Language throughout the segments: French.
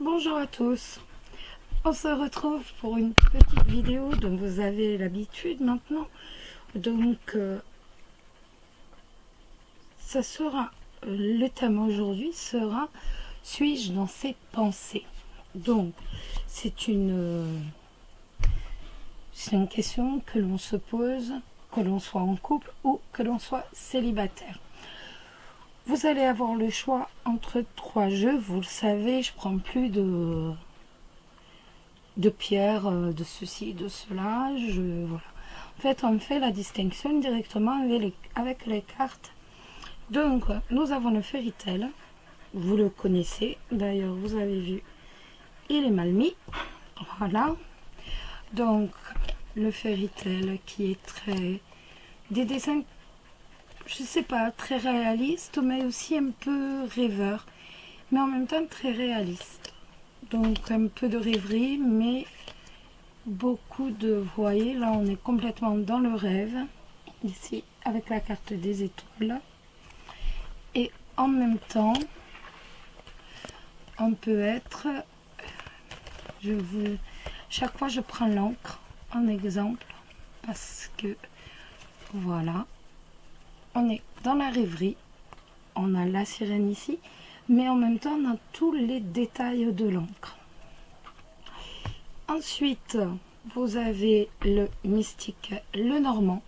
Bonjour à tous, on se retrouve pour une petite vidéo dont vous avez l'habitude maintenant. Donc ça sera, le thème aujourd'hui sera suis-je dans ses pensées? Donc c'est une question que l'on se pose, que l'on soit en couple ou que l'on soit célibataire. Vous allez avoir le choix entre 3 jeux. Vous le savez, je prends plus de pierres, de ceci, de cela. Voilà. En fait, on fait la distinction directement avec les cartes. Donc, nous avons le Fairy Tail. Vous le connaissez. D'ailleurs, vous avez vu, il est mal mis. Voilà. Donc, le Fairy Tail qui est très... des dessins, je sais pas, très réaliste, mais aussi un peu rêveur, mais en même temps très réaliste. Donc un peu de rêverie, mais beaucoup de, vous voyez, là on est complètement dans le rêve, ici avec la carte des étoiles. Et en même temps, on peut être, chaque fois je prends l'encre en exemple, parce que voilà, on est dans la rêverie, on a la sirène ici, mais en même temps on a tous les détails de l'encre. Ensuite, vous avez le mystique, le normand.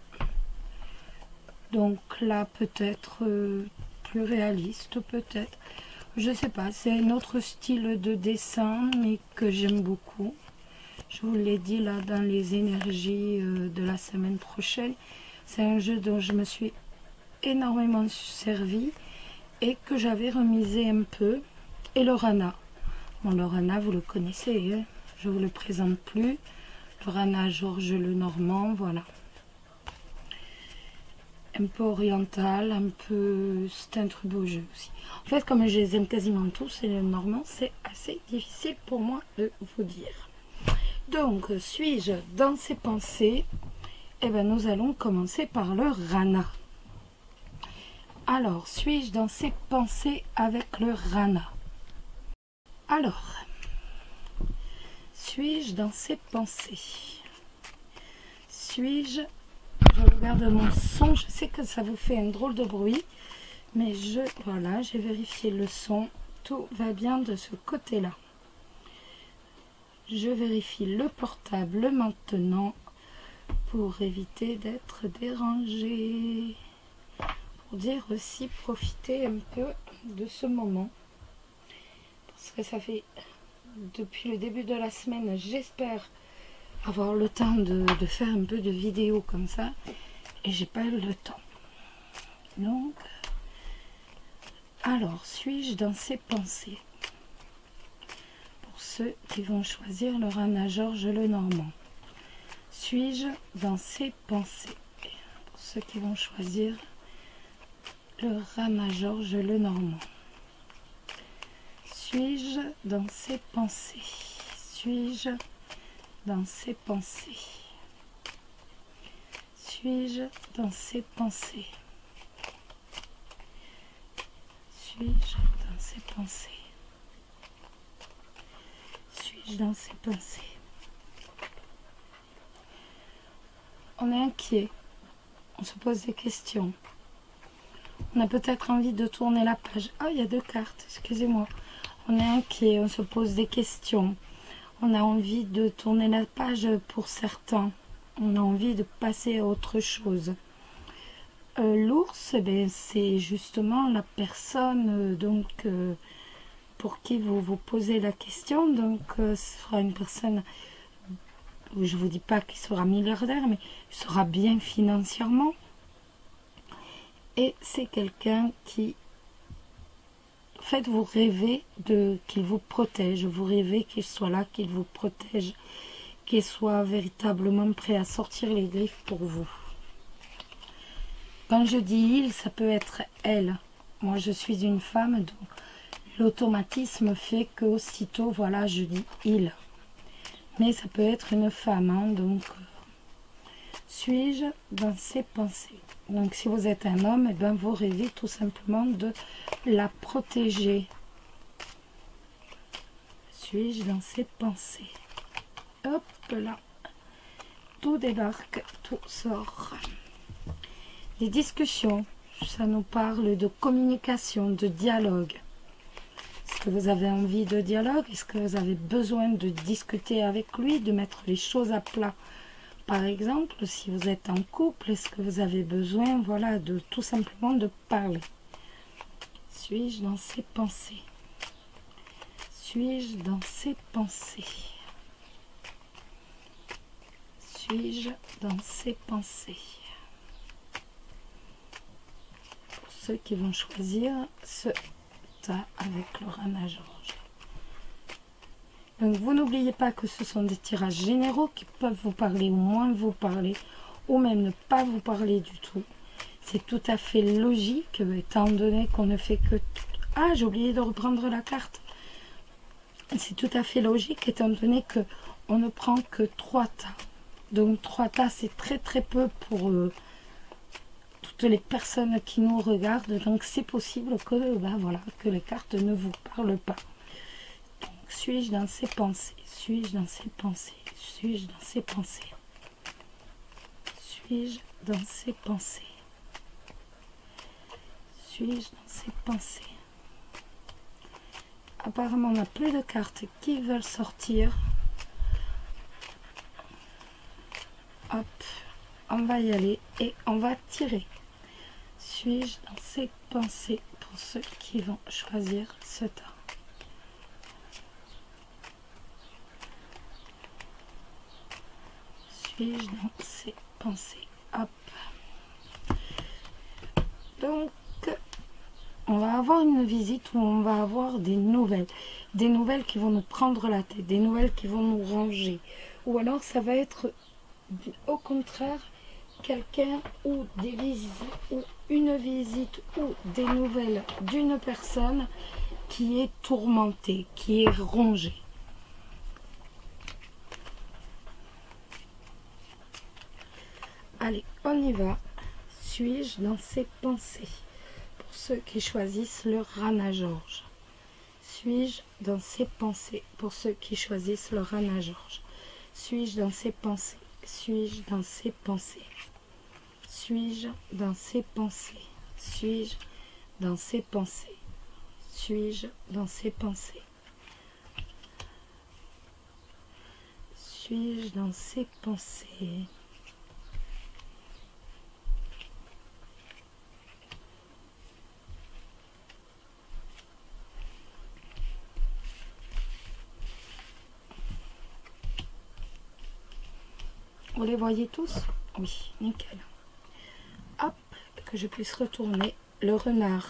Donc là, peut-être plus réaliste, peut-être. Je sais pas, c'est un autre style de dessin, mais que j'aime beaucoup. Je vous l'ai dit là dans les énergies de la semaine prochaine. C'est un jeu dont je me suis énormément servi et que j'avais remisé un peu. Et le Rana. Bon, le Rana, vous le connaissez, hein, je ne vous le présente plus. Le Rana Georges Lenormand, voilà. Un peu oriental, un peu... c'est un très beau jeu aussi. En fait, comme je les aime quasiment tous, et le Normand, c'est assez difficile pour moi de vous dire. Donc, suis-je dans ses pensées? Eh bien, nous allons commencer par le Rana. Alors, suis-je dans ses pensées avec le Rana? Alors, suis-je dans ses pensées? Suis-je... Je regarde mon son, je sais que ça vous fait un drôle de bruit, mais voilà, j'ai vérifié le son, tout va bien de ce côté-là. Je vérifie le portable maintenant pour éviter d'être dérangé. Pour dire aussi profiter un peu de ce moment. Parce que ça fait depuis le début de la semaine, j'espère avoir le temps de faire un peu de vidéos comme ça. Et j'ai pas eu le temps. Donc, alors, suis-je dans ses pensées? Pour ceux qui vont choisir le Rana Georges Lenormand. Suis-je dans ses pensées? Pour ceux qui vont choisir le Rana Georges Lenormand. Suis-je dans ses pensées? Suis-je dans ses pensées? Suis-je dans ses pensées? Suis-je dans ses pensées? Suis-je dans ses pensées? On est inquiet, on se pose des questions. On a peut-être envie de tourner la page. Ah, il y a 2 cartes, excusez-moi. On est inquiet, on se pose des questions. On a envie de tourner la page pour certains. On a envie de passer à autre chose. L'ours, ben, c'est justement la personne pour qui vous vous posez la question. Donc, ce sera une personne, je ne vous dis pas qu'il sera milliardaire, mais il sera bien financièrement. Et c'est quelqu'un qui, en fait, vous rêvez qu'il vous protège. Vous rêvez qu'il soit là, qu'il vous protège, qu'il soit véritablement prêt à sortir les griffes pour vous. Quand je dis il, ça peut être elle. Moi, je suis une femme, donc l'automatisme fait qu'aussitôt, voilà, je dis il. Mais ça peut être une femme, hein, donc suis-je dans ses pensées? Donc, si vous êtes un homme, eh bien, vous rêvez tout simplement de la protéger. Suis-je dans ses pensées? Hop là. Tout débarque, tout sort. Les discussions, ça nous parle de communication, de dialogue. Est-ce que vous avez envie de dialogue? Est-ce que vous avez besoin de discuter avec lui, de mettre les choses à plat? Par exemple, si vous êtes en couple, est-ce que vous avez besoin, voilà, de tout simplement de parler? Suis-je dans ses pensées? Suis-je dans ses pensées? Suis-je dans ses pensées? Pour ceux qui vont choisir ce tas avec le Rana-Georges. Donc vous n'oubliez pas que ce sont des tirages généraux qui peuvent vous parler ou moins vous parler, ou même ne pas vous parler du tout. C'est tout à fait logique, étant donné qu'on ne fait que... Ah, j'ai oublié de reprendre la carte. C'est tout à fait logique, étant donné que on ne prend que 3 tas. Donc 3 tas, c'est très très peu pour toutes les personnes qui nous regardent. Donc c'est possible que, voilà, que les cartes ne vous parlent pas. Donc suis-je dans ses pensées? Suis-je dans ses pensées? Suis-je dans ses pensées? Suis-je dans ses pensées? Suis-je dans ses pensées? Apparemment, on n'a plus de cartes qui veulent sortir. Hop, on va y aller et on va tirer. Suis-je dans ses pensées pour ceux qui vont choisir ce tas? Suis-je dans ses pensées? Hop. Donc, on va avoir une visite où on va avoir des nouvelles qui vont nous prendre la tête, des nouvelles qui vont nous ranger, ou alors ça va être au contraire quelqu'un ou des visites ou une visite ou des nouvelles d'une personne qui est tourmentée, qui est rongée. Allez, on y va. Suis-je dans ses pensées? Ceux qui choisissent le Rana-Georges. Suis-je dans ses pensées? Pour ceux qui choisissent le Rana-Georges. Suis-je dans ses pensées? Suis-je dans ses pensées? Suis-je dans ses pensées? Suis-je dans ses pensées? Suis-je dans ses pensées? Suis-je dans ses pensées? Vous les voyez tous? Oui, nickel. Hop, que je puisse retourner. Le renard,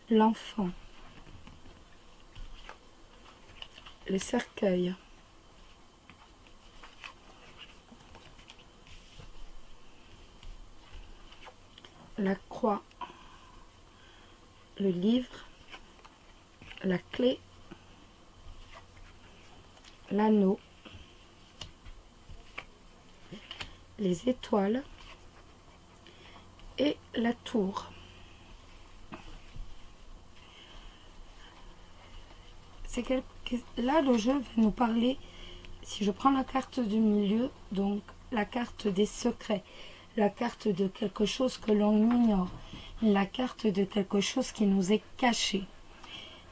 l'enfant, le cercueil, la croix, le livre, la clé, l'anneau, les étoiles et la tour. Là, le jeu va nous parler, si je prends la carte du milieu, donc la carte des secrets, la carte de quelque chose que l'on ignore, la carte de quelque chose qui nous est caché.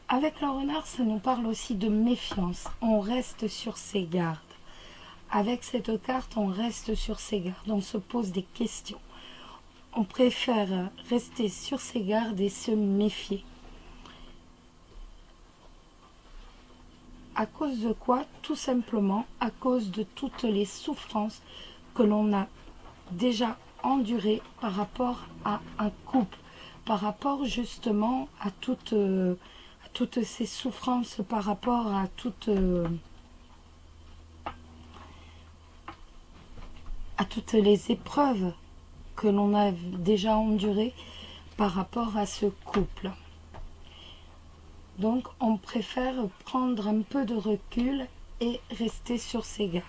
Avec le renard, ça nous parle aussi de méfiance. On reste sur ses gardes. Avec cette carte, on reste sur ses gardes. On se pose des questions. On préfère rester sur ses gardes et se méfier. À cause de quoi? Tout simplement à cause de toutes les souffrances que l'on a déjà endurées par rapport à un couple, par rapport justement à toutes ces souffrances, par rapport à toutes les épreuves que l'on a déjà endurées par rapport à ce couple. Donc on préfère prendre un peu de recul et rester sur ses gardes.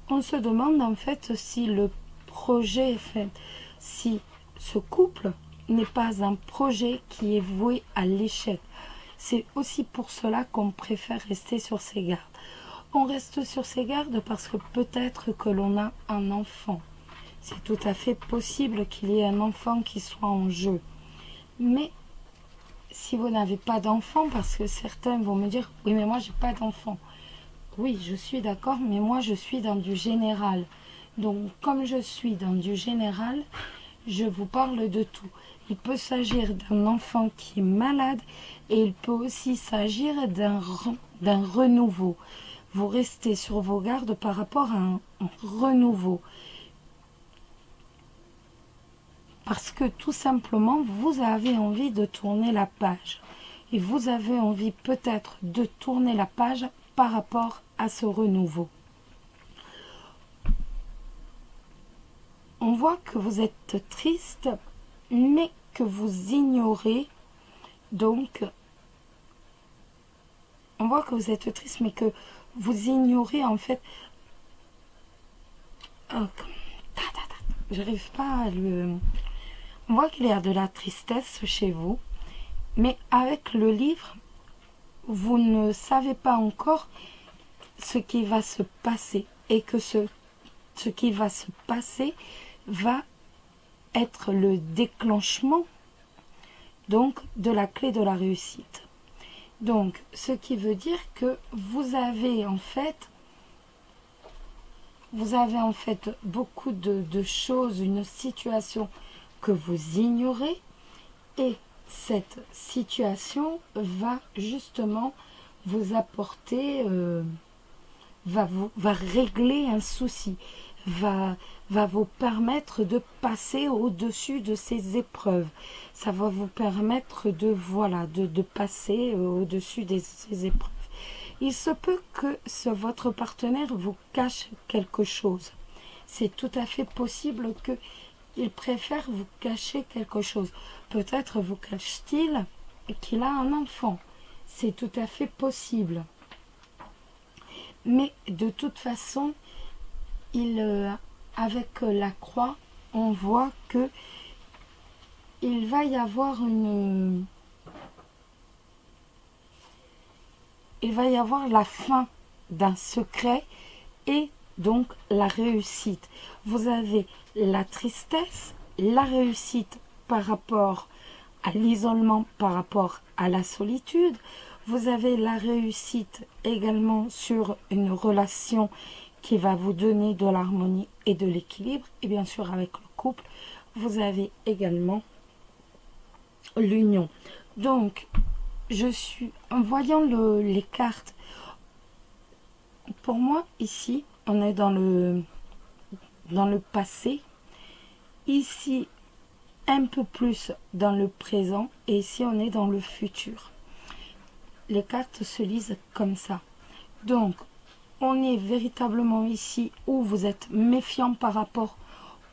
On se demande en fait si le projet, si ce couple n'est pas un projet qui est voué à l'échec. C'est aussi pour cela qu'on préfère rester sur ses gardes. On reste sur ses gardes parce que peut-être que l'on a un enfant. C'est tout à fait possible qu'il y ait un enfant qui soit en jeu. Mais si vous n'avez pas d'enfant, parce que certains vont me dire, oui mais moi j'ai pas d'enfant. Oui, je suis d'accord, mais moi je suis dans du général. Donc comme je suis dans du général, je vous parle de tout. Il peut s'agir d'un enfant qui est malade et il peut aussi s'agir d'un renouveau. Vous restez sur vos gardes par rapport à un renouveau. Parce que tout simplement, vous avez envie de tourner la page. Et vous avez envie peut-être de tourner la page par rapport à ce renouveau. On voit que vous êtes triste, mais que vous ignorez. Donc, on voit que vous êtes triste, mais que vous ignorez en fait. J'arrive pas à le... On voit qu'il y a de la tristesse chez vous, mais avec le livre, vous ne savez pas encore ce qui va se passer et que ce qui va se passer va être le déclenchement donc de la clé de la réussite. Donc, ce qui veut dire que vous avez en fait beaucoup de choses, une situation que vous ignorez, et cette situation va justement vous apporter, va régler un souci, va vous permettre de passer au-dessus de ces épreuves. Ça va vous permettre de, voilà, de passer au-dessus de ces épreuves. Il se peut que votre partenaire vous cache quelque chose. C'est tout à fait possible qu'il préfère vous cacher quelque chose. Peut-être vous cache-t-il qu'il a un enfant. C'est tout à fait possible. Mais de toute façon, avec la croix, on voit que il va y avoir la fin d'un secret et donc la réussite. Vous avez la tristesse, la réussite par rapport à l'isolement, par rapport à la solitude. Vous avez la réussite également sur une relation qui va vous donner de l'harmonie et de l'équilibre. Et bien sûr, avec le couple, vous avez également l'union. Donc, en voyant les cartes, pour moi, ici, on est dans le passé. Ici, un peu plus dans le présent. Et ici, on est dans le futur. Les cartes se lisent comme ça. Donc, on est véritablement ici où vous êtes méfiant par rapport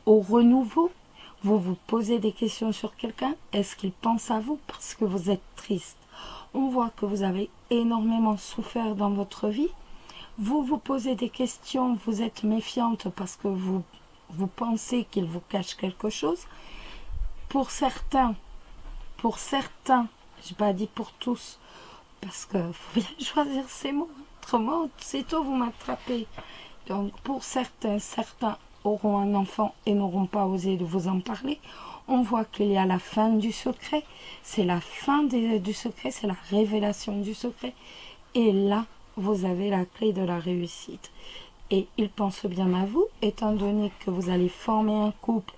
au renouveau. Vous vous posez des questions sur quelqu'un. Est-ce qu'il pense à vous parce que vous êtes triste? On voit que vous avez énormément souffert dans votre vie. Vous vous posez des questions, vous êtes méfiante parce que vous pensez qu'il vous cache quelque chose. Pour certains, je n'ai pas dit pour tous, parce qu'il faut bien choisir ces mots, autrement, sitôt vous m'attrapez. Donc, pour certains auront un enfant et n'auront pas osé de vous en parler. On voit qu'il y a la fin du secret. C'est la fin du secret, c'est la révélation du secret. Et là, vous avez la clé de la réussite. Et il pense bien à vous, étant donné que vous allez former un couple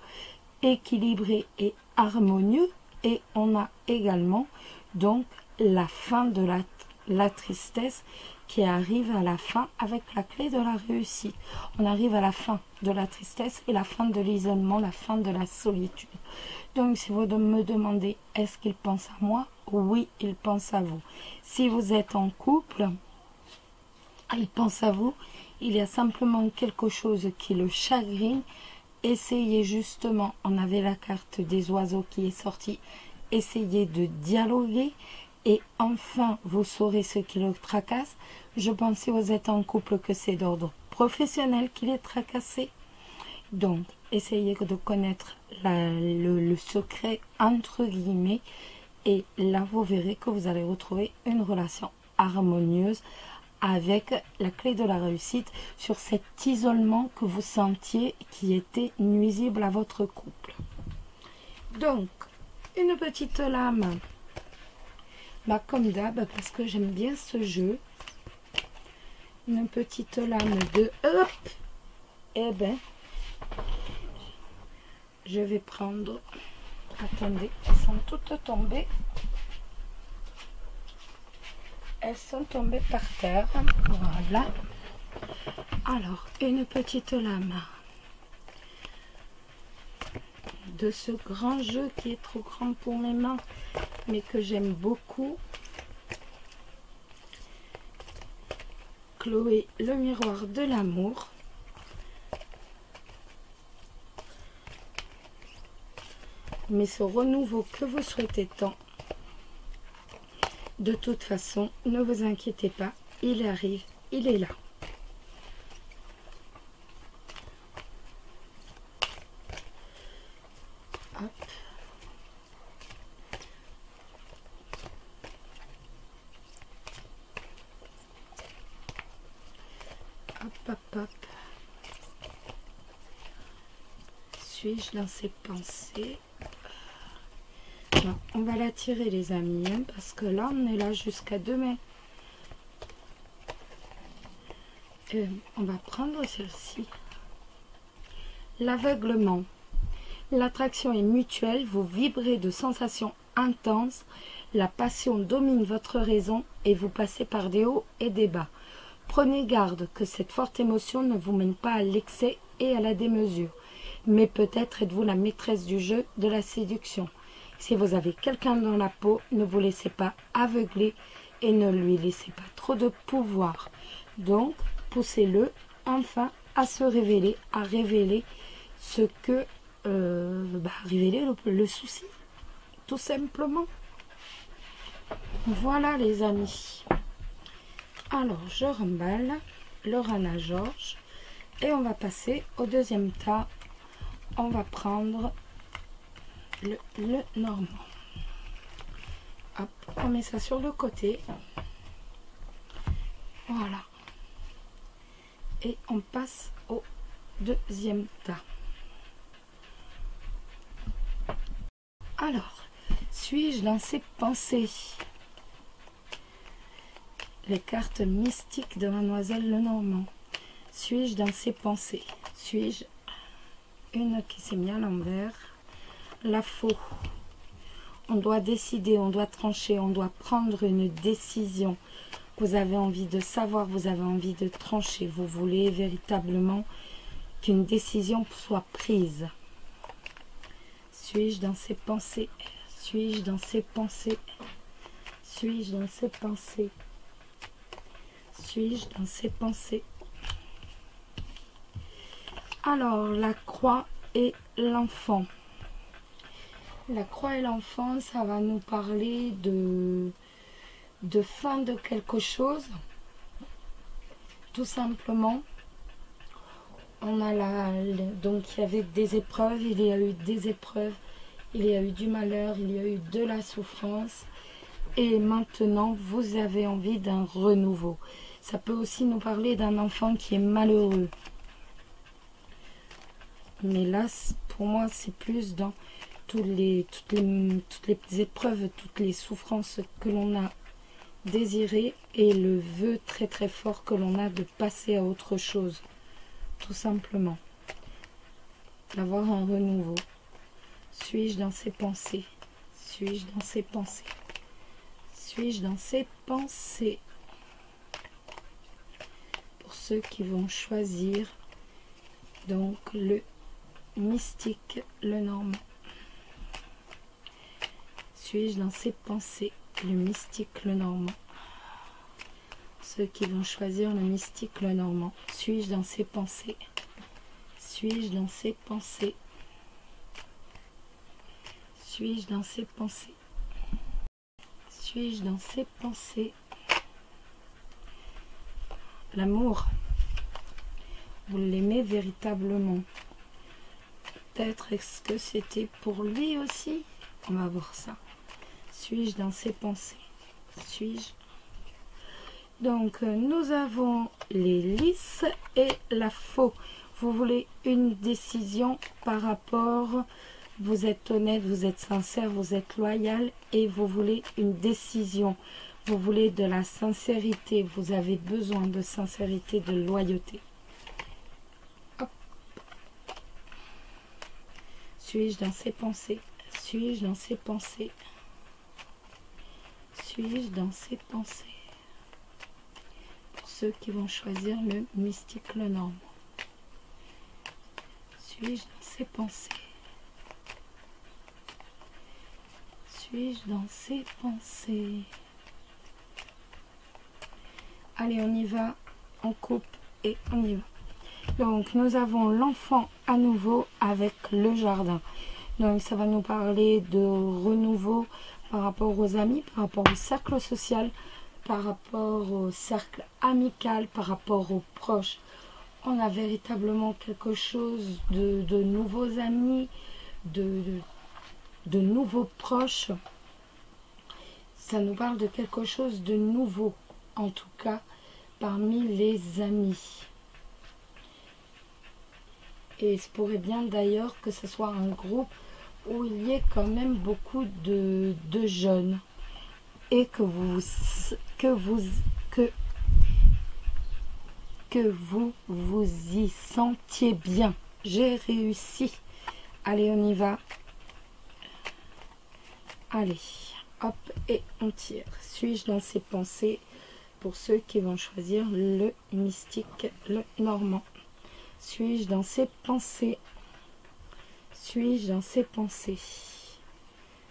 équilibré et harmonieux. Et on a également donc la fin de la tristesse qui arrive à la fin avec la clé de la réussite. On arrive à la fin de la tristesse et la fin de l'isolement, la fin de la solitude. Donc si vous me demandez, est-ce qu'il pense à moi? Oui, il pense à vous. Si vous êtes en couple, il pense à vous. Il y a simplement quelque chose qui le chagrine. Essayez justement, on avait la carte des oiseaux qui est sortie, essayez de dialoguer. Et enfin, vous saurez ce qui le tracasse. Je pense si vous êtes en couple que c'est d'ordre professionnel qui est tracassé. Donc, essayez de connaître le secret entre guillemets, et là vous verrez que vous allez retrouver une relation harmonieuse avec la clé de la réussite sur cet isolement que vous sentiez qui était nuisible à votre couple. Donc, une petite lame, bah, comme d'hab, parce que j'aime bien ce jeu, une petite lame de hop, et ben, je vais prendre, attendez, elles sont toutes tombées. Elles sont tombées par terre. Voilà. Alors, une petite lame de ce grand jeu qui est trop grand pour mes mains, mais que j'aime beaucoup. Chloé, le miroir de l'amour. Mais ce renouveau que vous souhaitez tant, de toute façon, ne vous inquiétez pas, il arrive, il est là. Hop. Hop, hop, hop. Suis-je dans ses pensées? Bon, on va la tirer les amis, hein, parce que là on est là jusqu'à demain. On va prendre celle-ci. L'aveuglement. L'attraction est mutuelle, vous vibrez de sensations intenses, la passion domine votre raison et vous passez par des hauts et des bas. Prenez garde que cette forte émotion ne vous mène pas à l'excès et à la démesure. Mais peut-être êtes-vous la maîtresse du jeu de la séduction. Si vous avez quelqu'un dans la peau, ne vous laissez pas aveugler et ne lui laissez pas trop de pouvoir. Donc, poussez-le enfin à se révéler, à révéler ce que... révéler le souci, tout simplement. Voilà les amis. Alors, je remballe le Rana George et on va passer au deuxième tas. On va prendre le normand. Hop, on met ça sur le côté. Voilà. Et on passe au deuxième tas. Alors, suis-je dans ses pensées? Les cartes mystiques de Mademoiselle Lenormand. Suis-je dans ses pensées? Suis-je une qui s'est mise à l'envers? La faux. On doit décider, on doit trancher, on doit prendre une décision. Vous avez envie de savoir, vous avez envie de trancher. Vous voulez véritablement qu'une décision soit prise. Suis-je dans ses pensées? Suis-je dans ses pensées? Suis-je dans ses pensées? Suis-je dans ses pensées? Alors, la croix et l'enfant. La croix et l'enfant, ça va nous parler de fin de quelque chose. Tout simplement. On a donc il y avait des épreuves, il y a eu des épreuves, il y a eu du malheur, il y a eu de la souffrance. Et maintenant, vous avez envie d'un renouveau. Ça peut aussi nous parler d'un enfant qui est malheureux. Mais là, pour moi, c'est plus dans toutes les épreuves, toutes les souffrances que l'on a désirées et le vœu très très fort que l'on a de passer à autre chose. Tout simplement. D'avoir un renouveau. Suis-je dans ses pensées? Suis-je dans ses pensées? Suis-je dans ses pensées? Pour ceux qui vont choisir donc le mystique, le normand. Suis-je dans ses pensées? Le mystique, le normand. Ceux qui vont choisir le mystique, le normand. Suis-je dans ses pensées? Suis-je dans ses pensées? Suis-je dans ses pensées? Suis-je dans ses pensées? L'amour. Vous l'aimez véritablement. peut-être, est-ce que c'était pour lui aussi? On va voir ça. Suis-je dans ses pensées? Suis-je? Donc, nous avons les lisses et la faux. Vous voulez une décision par rapport, vous êtes honnête, vous êtes sincère, vous êtes loyal et vous voulez une décision. Vous voulez de la sincérité, vous avez besoin de sincérité, de loyauté. Hop. Suis-je dans ses pensées? Suis-je dans ses pensées? Suis-je dans ses pensées? Pour ceux qui vont choisir le mystique, le normand. Suis-je dans ses pensées? Suis-je dans ses pensées? Allez, on y va, on coupe et on y va. Donc, nous avons l'enfant à nouveau avec le jardin. Donc, ça va nous parler de renouveau par rapport aux amis, par rapport au cercle social, par rapport au cercle amical, par rapport aux proches. On a véritablement quelque chose de nouveaux amis, de nouveaux proches. Ça nous parle de quelque chose de nouveau, en tout cas, parmi les amis. Et il se pourrait bien d'ailleurs que ce soit un groupe où il y ait quand même beaucoup de jeunes. Et que vous y sentiez bien. J'ai réussi. Allez, on y va. Allez, hop, et on tire. Suis-je dans ses pensées? Pour ceux qui vont choisir le mystique, le normand. Suis-je dans ses pensées? Suis-je dans ses pensées?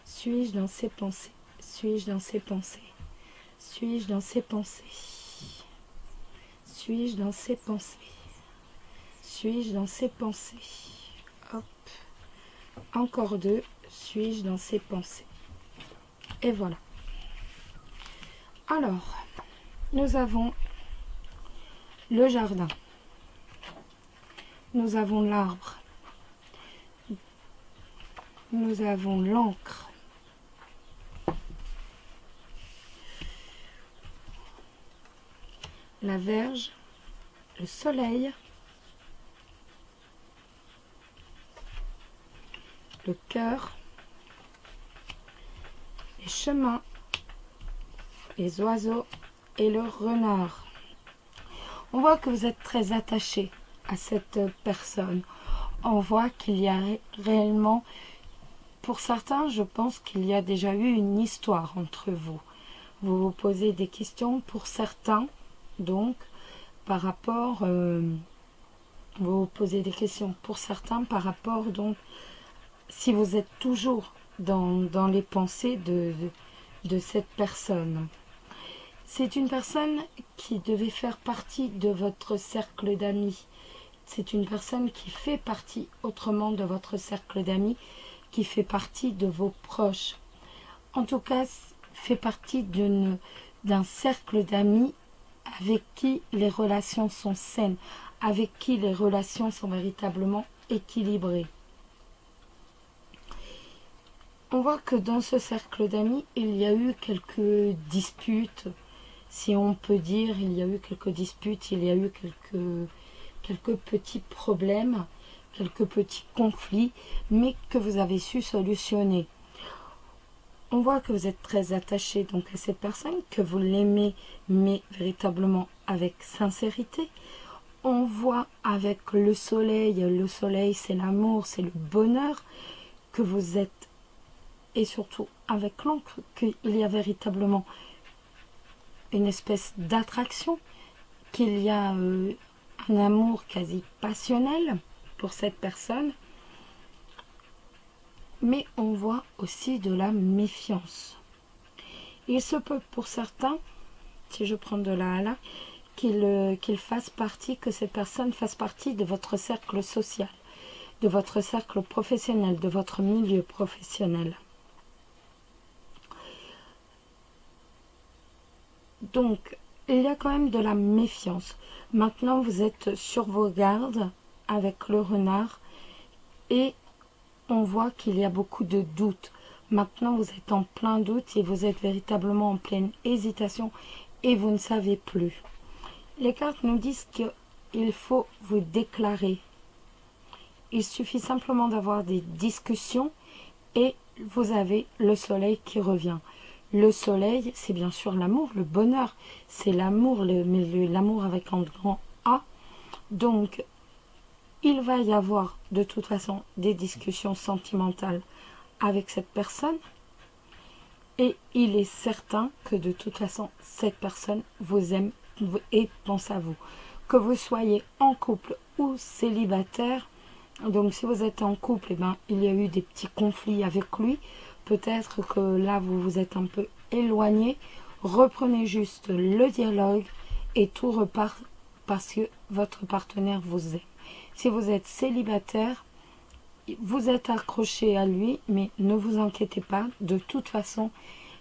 Suis-je dans ses pensées? Suis-je dans ses pensées? Suis-je dans ses pensées? Suis-je dans ses pensées? Suis-je dans ses pensées? Hop. Encore deux. Suis-je dans ses pensées? Et voilà. Alors, nous avons le jardin. Nous avons l'arbre. Nous avons l'encre. La Vierge, le soleil, le cœur, les chemins, les oiseaux et le renard. On voit que vous êtes très attaché à cette personne. On voit qu'il y a réellement, pour certains, je pense qu'il y a déjà eu une histoire entre vous. Vous vous posez des questions pour certains. Donc, par rapport, vous vous posez des questions pour certains par rapport, donc, si vous êtes toujours dans les pensées de cette personne. C'est une personne qui devait faire partie de votre cercle d'amis. C'est une personne qui fait partie autrement de votre cercle d'amis, qui fait partie de vos proches. En tout cas, fait partie d'un cercle d'amis avec qui les relations sont saines, avec qui les relations sont véritablement équilibrées. On voit que dans ce cercle d'amis, il y a eu quelques disputes, si on peut dire, il y a eu quelques disputes, il y a eu quelques petits problèmes, quelques petits conflits, mais que vous avez su solutionner. On voit que vous êtes très attaché donc à cette personne, que vous l'aimez, mais véritablement avec sincérité. On voit avec le soleil c'est l'amour, c'est le bonheur, que vous êtes, et surtout avec l'encre, qu'il y a véritablement une espèce d'attraction, qu'il y a un amour quasi passionnel pour cette personne. Mais on voit aussi de la méfiance. Il se peut pour certains, si je prends de là à là, qu'il fasse partie, que cette personne fasse partie de votre cercle social, de votre cercle professionnel, de votre milieu professionnel. Donc, il y a quand même de la méfiance. Maintenant, vous êtes sur vos gardes avec le renard et on voit qu'il y a beaucoup de doutes. Maintenant, vous êtes en plein doute et vous êtes véritablement en pleine hésitation et vous ne savez plus. Les cartes nous disent qu'il faut vous déclarer. Il suffit simplement d'avoir des discussions et vous avez le soleil qui revient. Le soleil, c'est bien sûr l'amour, le bonheur. C'est l'amour, mais l'amour avec un grand A. Donc, il va y avoir de toute façon des discussions sentimentales avec cette personne. Et il est certain que de toute façon, cette personne vous aime et pense à vous. Que vous soyez en couple ou célibataire. Donc, si vous êtes en couple, eh ben, il y a eu des petits conflits avec lui. Peut-être que là, vous vous êtes un peu éloigné. Reprenez juste le dialogue et tout repart parce que votre partenaire vous aime. Si vous êtes célibataire, vous êtes accroché à lui, mais ne vous inquiétez pas. De toute façon,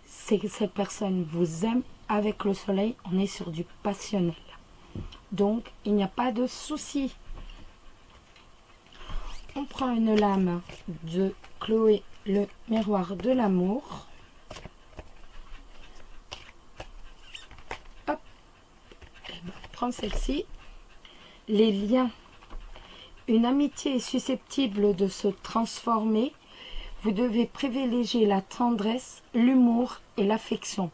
c'est que cette personne vous aime. Avec le soleil, on est sur du passionnel. Donc, il n'y a pas de souci. On prend une lame de Chloé, le miroir de l'amour. Hop. Et ben, on prend celle-ci. Les liens. Une amitié est susceptible de se transformer. Vous devez privilégier la tendresse, l'humour et l'affection.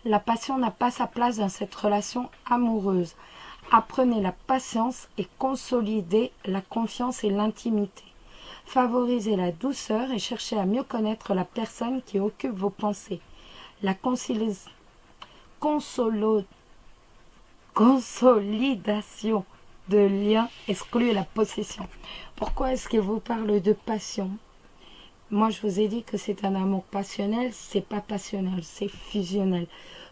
La passion n'a pas sa place dans cette relation amoureuse. Apprenez la patience et consolidez la confiance et l'intimité. Favorisez la douceur et cherchez à mieux connaître la personne qui occupe vos pensées. La consolidation de liens exclut la possession. Pourquoi est-ce qu'il vous parle de passion? Moi, je vous ai dit que c'est un amour passionnel. C'est pas passionnel, c'est fusionnel.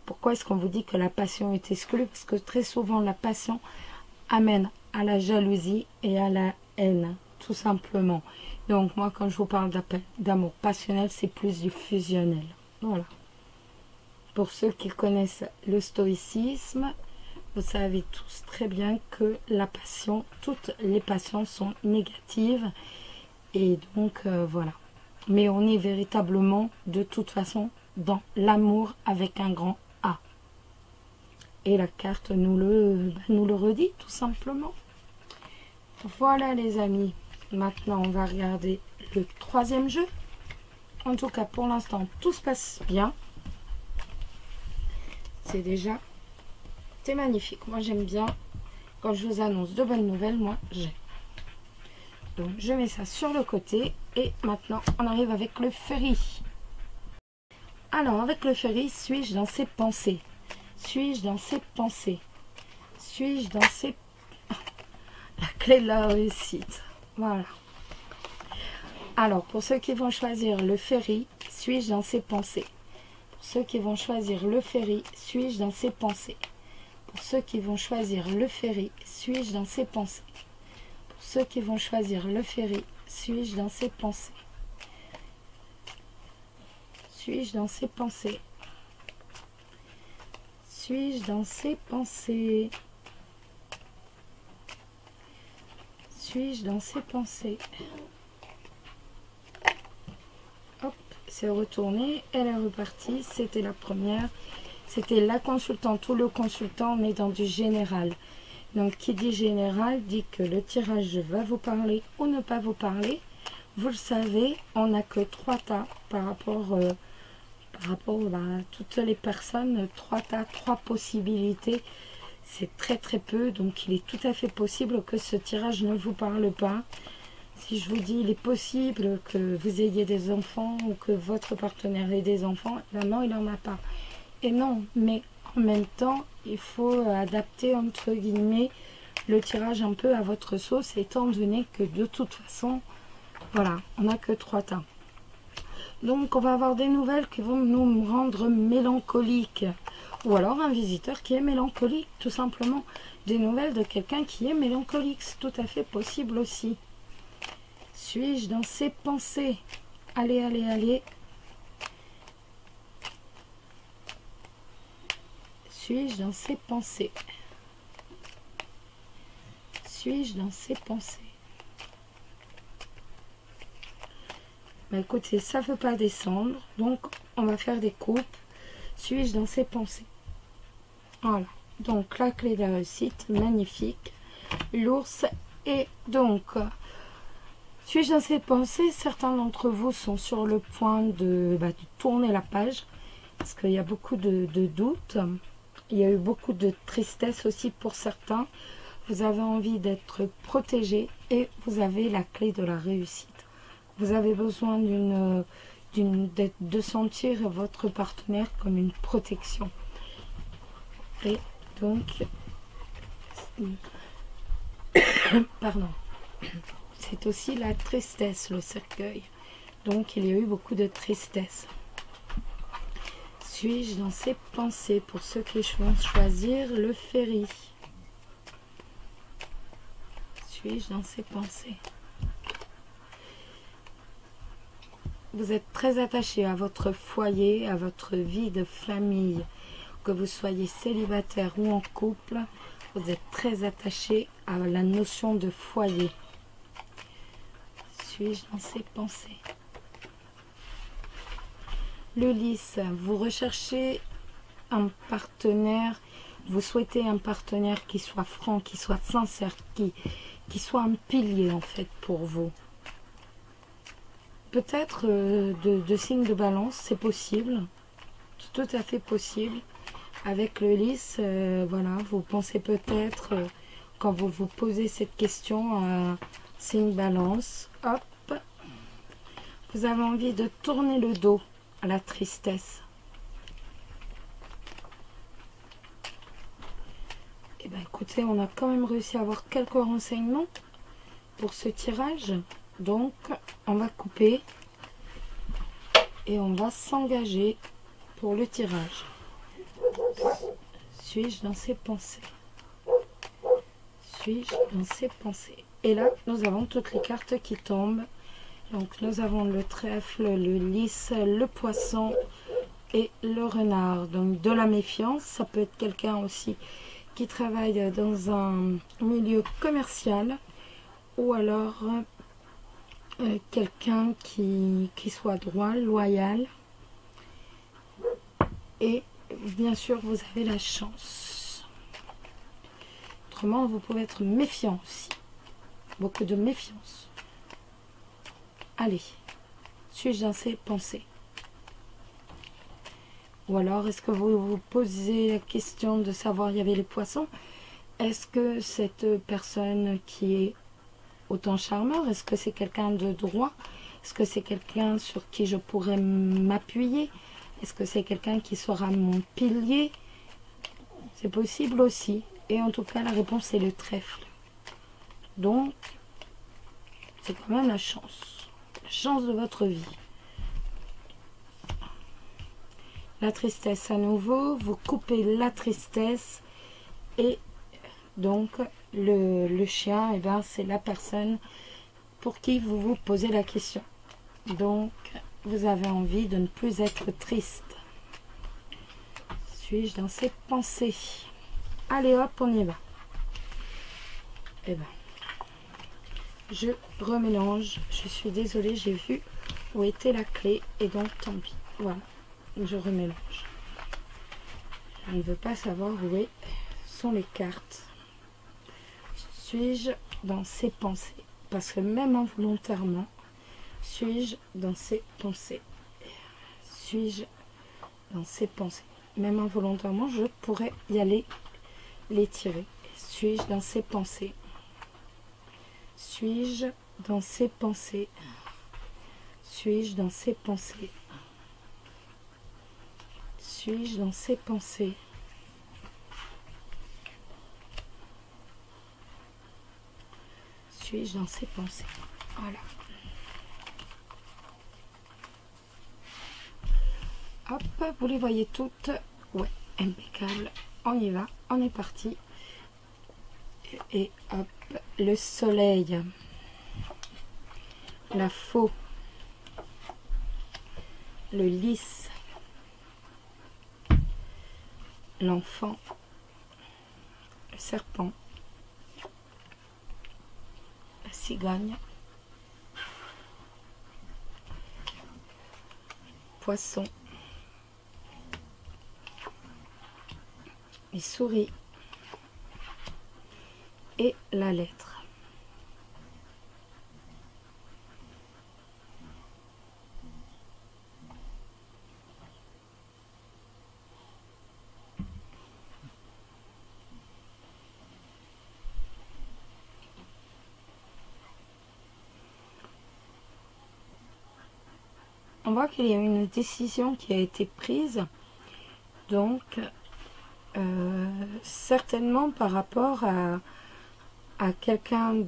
Pourquoi est-ce qu'on vous dit que la passion est exclue? Parce que très souvent, la passion amène à la jalousie et à la haine, tout simplement. Donc, moi, quand je vous parle d'amour passionnel, c'est plus du fusionnel. Voilà. Pour ceux qui connaissent le stoïcisme, vous savez tous très bien que la passion, toutes les passions sont négatives. Et donc, voilà. Mais on est véritablement, de toute façon, dans l'amour avec un grand A. Et la carte nous le redit, tout simplement. Voilà, les amis. Maintenant, on va regarder le troisième jeu. En tout cas, pour l'instant, tout se passe bien. C'est magnifique. Moi, j'aime bien quand je vous annonce de bonnes nouvelles. Moi, j'aime. Donc, je mets ça sur le côté. Et maintenant, on arrive avec le ferry. Alors, avec le ferry, suis-je dans ses pensées? Suis-je dans ses pensées? Suis-je dans ses... La clé de la réussite. Voilà. Alors, pour ceux qui vont choisir le ferry, suis-je dans ses pensées? Pour ceux qui vont choisir le ferry, suis-je dans ses pensées? Pour ceux qui vont choisir le ferry, suis-je dans ses pensées? Pour ceux qui vont choisir le ferry, suis-je dans ses pensées? Suis-je dans ses pensées? Suis-je dans ses pensées? Suis-je dans ses pensées? Hop, c'est retourné, elle est repartie. C'était la première. C'était la consultante ou le consultant. On est dans du général. Donc, qui dit général dit que le tirage va vous parler ou ne pas vous parler. Vous le savez, on n'a que 3 tas par rapport à toutes les personnes. 3 tas, 3 possibilités. C'est très très peu. Donc, il est tout à fait possible que ce tirage ne vous parle pas. Si je vous dis il est possible que vous ayez des enfants ou que votre partenaire ait des enfants, ben non, il n'en a pas. Et non, mais en même temps, il faut adapter entre guillemets le tirage un peu à votre sauce, étant donné que de toute façon, voilà, on n'a que 3 tas. Donc on va avoir des nouvelles qui vont nous rendre mélancoliques. Ou alors un visiteur qui est mélancolique, tout simplement. Des nouvelles de quelqu'un qui est mélancolique, c'est tout à fait possible aussi. Suis-je dans ses pensées? Allez, allez, allez. Suis-je dans ses pensées? Suis-je dans ses pensées? Bah écoutez, ça ne veut pas descendre, donc on va faire des coupes. Suis-je dans ses pensées? Voilà, donc la clé de la réussite, magnifique. L'ours, et donc, suis-je dans ses pensées? Certains d'entre vous sont sur le point de tourner la page, parce qu'il y a beaucoup de doutes. Il y a eu beaucoup de tristesse aussi pour certains. Vous avez envie d'être protégé et vous avez la clé de la réussite. Vous avez besoin de sentir votre partenaire comme une protection. Et donc, pardon, c'est aussi la tristesse, le cercueil. Donc, il y a eu beaucoup de tristesse. Suis-je dans ses pensées? Pour ceux qui vont choisir le ferry. Suis-je dans ses pensées? Vous êtes très attaché à votre foyer, à votre vie de famille. Que vous soyez célibataire ou en couple, vous êtes très attaché à la notion de foyer. Suis-je dans ses pensées? Le lys, vous recherchez un partenaire, vous souhaitez un partenaire qui soit franc, qui soit sincère, qui soit un pilier en fait pour vous. Peut-être de signes de balance, c'est possible, c'est tout à fait possible. Avec le lys, voilà, vous pensez peut-être, quand vous vous posez cette question, signe balance, hop, vous avez envie de tourner le dos à la tristesse. Et bien écoutez, on a quand même réussi à avoir quelques renseignements pour ce tirage. Donc, on va couper et on va s'engager pour le tirage. Suis-je dans ses pensées? Suis-je dans ses pensées? Et là, nous avons toutes les cartes qui tombent. Donc, nous avons le trèfle, le lys, le poisson et le renard. Donc, de la méfiance. Ça peut être quelqu'un aussi qui travaille dans un milieu commercial ou alors quelqu'un qui soit droit, loyal. Et bien sûr, vous avez la chance. Autrement, vous pouvez être méfiant aussi. Beaucoup de méfiance. Allez, suis-je dans ses pensées? Ou alors, est-ce que vous vous posez la question de savoir, il y avait les poissons, est-ce que cette personne qui est autant charmeur, est-ce que c'est quelqu'un de droit? Est-ce que c'est quelqu'un sur qui je pourrais m'appuyer? Est-ce que c'est quelqu'un qui sera mon pilier? C'est possible aussi. Et en tout cas, la réponse est le trèfle. Donc, c'est quand même la chance. La chance de votre vie. La tristesse à nouveau. Vous coupez la tristesse. Et donc, le chien, eh ben, c'est la personne pour qui vous vous posez la question. Donc, vous avez envie de ne plus être triste. Suis-je dans ses pensées? Allez hop, on y va. Eh ben, je remélange. Je suis désolée, j'ai vu où était la clé. Et donc, tant pis. Voilà, je remélange. Je ne veux pas savoir où sont les cartes. Suis-je dans ses pensées? Parce que même involontairement, suis-je dans ses pensées? Suis-je dans ses pensées? Même involontairement, je pourrais y aller les tirer. Suis-je dans ses pensées? Suis-je dans ses pensées? Suis-je dans ses pensées? Suis-je dans ses pensées? Suis-je dans ses pensées? Voilà. Hop, vous les voyez toutes. Ouais, impeccable. On y va, on est parti. Et hop, le soleil. La faux. Le lys. L'enfant. Le serpent. La cigogne. poisson. Il sourit. Et la lettre. On voit qu'il y a une décision qui a été prise, donc certainement par rapport à quelqu'un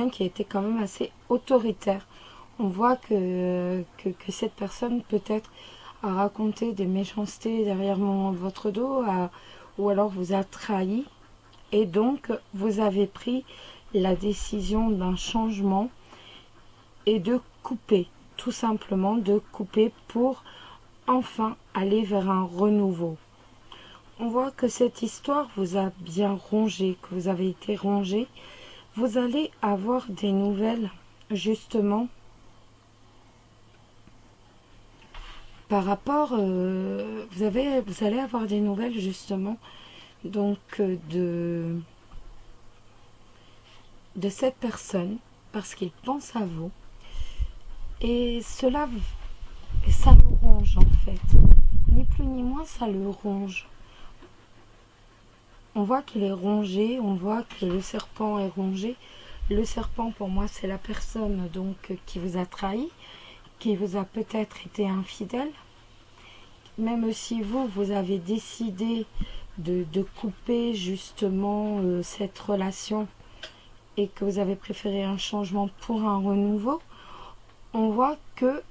qui a été quand même assez autoritaire. On voit que cette personne peut-être a raconté des méchancetés derrière votre dos, ou alors vous a trahi, et donc vous avez pris la décision d'un changement et de couper, tout simplement de couper pour enfin aller vers un renouveau. On voit que cette histoire vous a bien rongé, que vous avez été rongé. Vous allez avoir des nouvelles, justement, par rapport, vous allez avoir des nouvelles, justement, donc de cette personne, parce qu'il pense à vous, et cela, ça le ronge en fait, ni plus ni moins, ça le ronge. On voit qu'il est rongé, on voit que le serpent est rongé. Le serpent, pour moi, c'est la personne donc qui vous a trahi, qui vous a peut-être été infidèle. Même si vous avez décidé de couper justement cette relation et que vous avez préféré un changement pour un renouveau, on voit que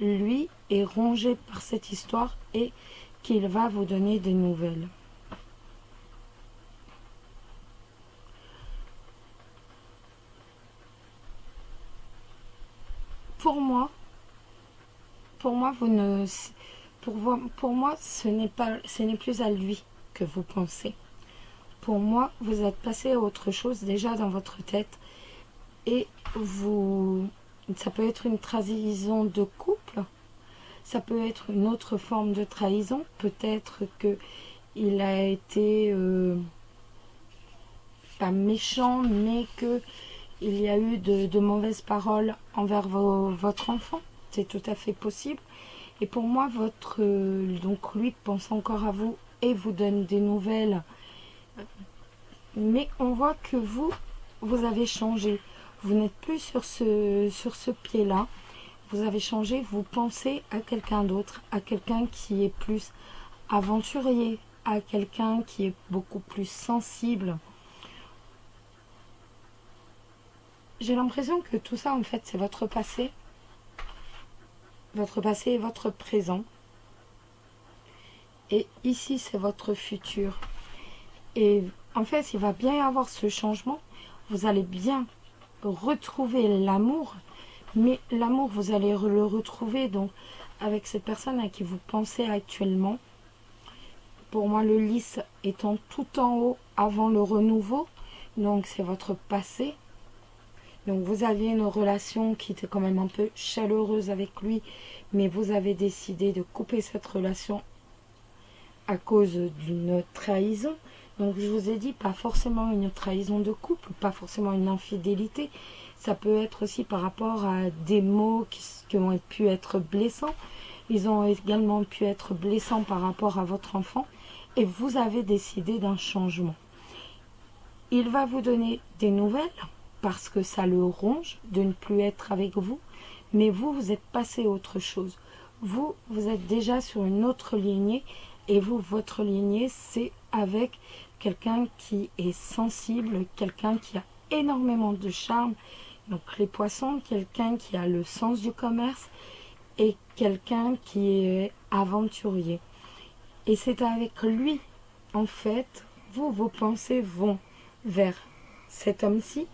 lui est rongé par cette histoire et qu'il va vous donner des nouvelles. Pour moi, ce n'est plus à lui que vous pensez. Pour moi, vous êtes passé à autre chose déjà dans votre tête, et ça peut être une trahison de couple, ça peut être une autre forme de trahison, peut-être que il a été pas méchant, mais que il y a eu de mauvaises paroles envers votre enfant, c'est tout à fait possible. Et pour moi, donc lui pense encore à vous et vous donne des nouvelles. Mais on voit que vous avez changé. Vous n'êtes plus sur ce pied-là. Vous avez changé, vous pensez à quelqu'un d'autre, à quelqu'un qui est plus aventurier, à quelqu'un qui est beaucoup plus sensible. J'ai l'impression que tout ça, en fait, c'est votre passé. Votre passé et votre présent. Et ici, c'est votre futur. Et en fait, il va bien y avoir ce changement. Vous allez bien retrouver l'amour. Mais l'amour, vous allez le retrouver donc avec cette personne à qui vous pensez actuellement. Pour moi, le lys étant tout en haut avant le renouveau. Donc, c'est votre passé. Donc vous aviez une relation qui était quand même un peu chaleureuse avec lui, mais vous avez décidé de couper cette relation à cause d'une trahison. Donc je vous ai dit, pas forcément une trahison de couple, pas forcément une infidélité. Ça peut être aussi par rapport à des mots qui ont pu être blessants. Ils ont également pu être blessants par rapport à votre enfant. Et vous avez décidé d'un changement. Il va vous donner des nouvelles, parce que ça le ronge de ne plus être avec vous, mais vous êtes passé à autre chose. Vous êtes déjà sur une autre lignée, et votre lignée, c'est avec quelqu'un qui est sensible, quelqu'un qui a énormément de charme, donc les poissons, quelqu'un qui a le sens du commerce, et quelqu'un qui est aventurier. Et c'est avec lui, en fait, vos pensées vont vers cet homme-ci.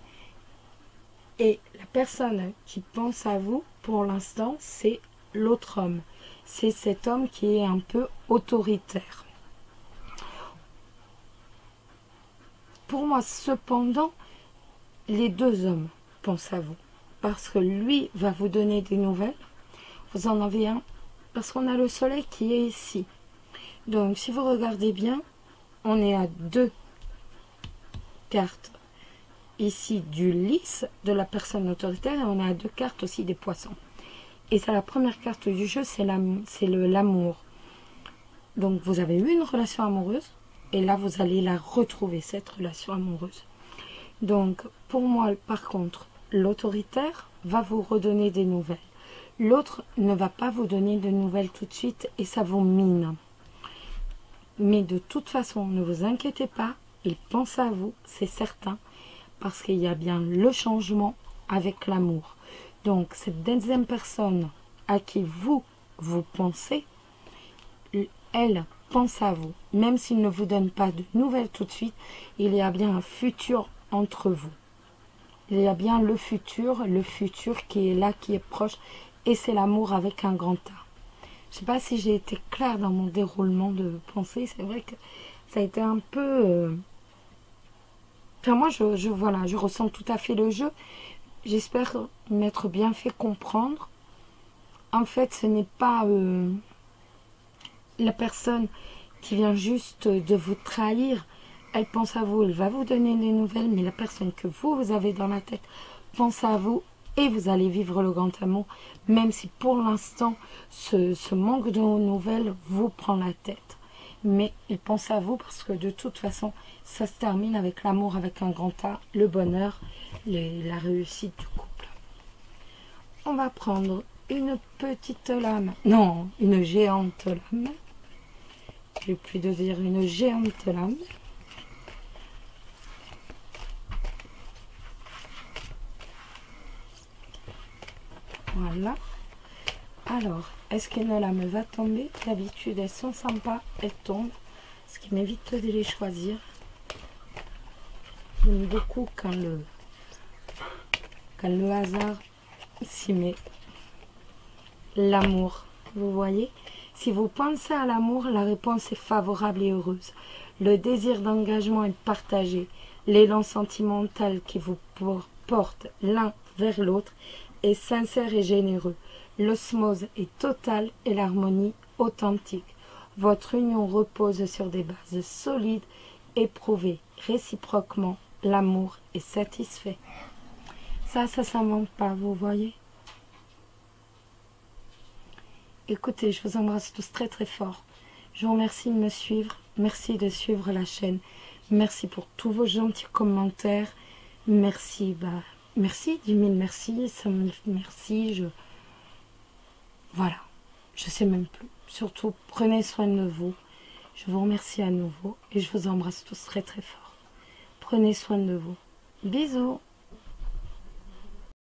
Et la personne qui pense à vous, pour l'instant, c'est l'autre homme. C'est cet homme qui est un peu autoritaire. Pour moi, cependant, les deux hommes pense à vous. Parce que lui va vous donner des nouvelles. Vous en avez un. Parce qu'on a le soleil qui est ici. Donc, si vous regardez bien, on est à 2 cartes ici du lys, de la personne autoritaire, et on a 2 cartes aussi des poissons. Et c'est la première carte du jeu, c'est l'amour. Donc, vous avez eu une relation amoureuse, et là, vous allez la retrouver, cette relation amoureuse. Donc, pour moi, par contre, l'autoritaire va vous redonner des nouvelles. L'autre ne va pas vous donner de nouvelles tout de suite, et ça vous mine. Mais de toute façon, ne vous inquiétez pas, il pense à vous, c'est certain, parce qu'il y a bien le changement avec l'amour. Donc, cette deuxième personne à qui vous pensez, elle pense à vous. Même s'il ne vous donne pas de nouvelles tout de suite, il y a bien un futur entre vous. Il y a bien le futur qui est là, qui est proche, et c'est l'amour avec un grand A. Je ne sais pas si j'ai été claire dans mon déroulement de pensée. C'est vrai que ça a été un peu... Enfin, moi, voilà, je ressens tout à fait le jeu. J'espère m'être bien fait comprendre. En fait, ce n'est pas la personne qui vient juste de vous trahir. Elle pense à vous, elle va vous donner des nouvelles, mais la personne que vous avez dans la tête pense à vous et vous allez vivre le grand amour, même si pour l'instant, ce manque de nouvelles vous prend la tête. Mais il pense à vous parce que de toute façon, ça se termine avec l'amour, avec un grand A, le bonheur, la réussite du couple. On va prendre une petite lame, non, une géante lame. J'ai plus de dire une géante lame. Voilà. Alors, est-ce qu'une lame va tomber? D'habitude, elles sont sympas, elles tombent. Ce qui m'évite de les choisir. J'aime beaucoup quand le hasard s'y met. L'amour, vous voyez? Si vous pensez à l'amour, la réponse est favorable et heureuse. Le désir d'engagement est partagé. L'élan sentimental qui vous porte l'un vers l'autre est sincère et généreux. L'osmose est totale et l'harmonie authentique. Votre union repose sur des bases solides, éprouvées réciproquement. L'amour est satisfait. Ça s'invente pas, vous voyez? Écoutez, je vous embrasse tous très très fort. Je vous remercie de me suivre. Merci de suivre la chaîne. Merci pour tous vos gentils commentaires. Merci, merci, 10 000 merci, 100 000 merci. Voilà, je sais même plus. Surtout, prenez soin de vous. Je vous remercie à nouveau et je vous embrasse tous très très fort. Prenez soin de vous. Bisous.